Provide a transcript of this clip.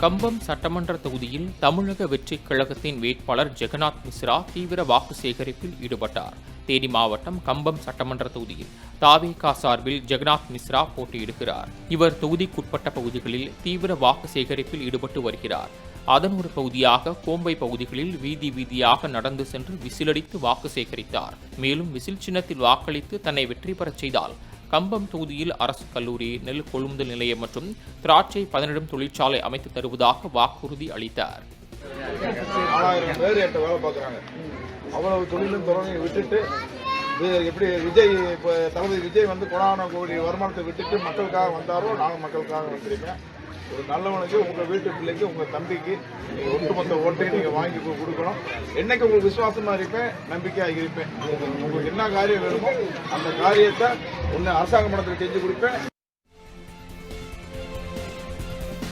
கம்பம் சட்டமன்ற தொகுதியில் தமிழக வெற்றிக் கழகத்தின் வேட்பாளர் ஜெகநாத் மிஸ்ரா தீவிர வாக்கு சேகரிப்பில் ஈடுபட்டார். தேனி மாவட்டம் கம்பம் சட்டமன்ற தொகுதியில் தாவேகா சார்பில் ஜெகநாத் மிஸ்ரா போட்டியிடுகிறார். இவர் தொகுதிக்குட்பட்ட பகுதிகளில் தீவிர வாக்கு சேகரிப்பில் ஈடுபட்டு வருகிறார். அதன் ஒரு பகுதியாக கோம்பை பகுதிகளில் வீதி வீதியாக நடந்து சென்று விசிலடித்து வாக்கு சேகரித்தார். மேலும் விசில் சின்னத்தில் வாக்களித்து தன்னை வெற்றி பெறச் செய்தால் கம்பம் தொகுதியில் அரசு கல்லூரி, நெல் கொள்முதல் நிலையம் மற்றும் திராட்சை பதனிடும் தொழிற்சாலை அமைத்து தருவதாக வாக்குறுதி அளித்தார். 4000 பேர் என்கிட்ட வேலை பார்க்குறாங்க. அவ்வளவு தொழிலும் தொடங்கி விட்டுட்டு எப்படி விஜய் தளபதி விஜய் வந்து கொடான கோடி வருமானத்தை விட்டுட்டு மக்களுக்காக வந்தாரோ நாங்கள் மக்களுக்காக வந்திருக்கேன். ஒரு நல்லவனுக்கு உங்க வீட்டு பிள்ளைக்கு உங்க தம்பிக்கு நீங்க ஒட்டுமொத்த ஓட்டையும் நீங்க வாங்கி கொடுக்கணும். என்னைக்கு உங்களுக்கு விசுவாசமா இருப்பேன், நம்பிக்கையா இருப்பேன். உங்களுக்கு என்ன காரியம் வேணுமோ அந்த காரியத்தை ஒன்னு அரசாங்க மன்றத்தில் செஞ்சு கொடுப்பேன்.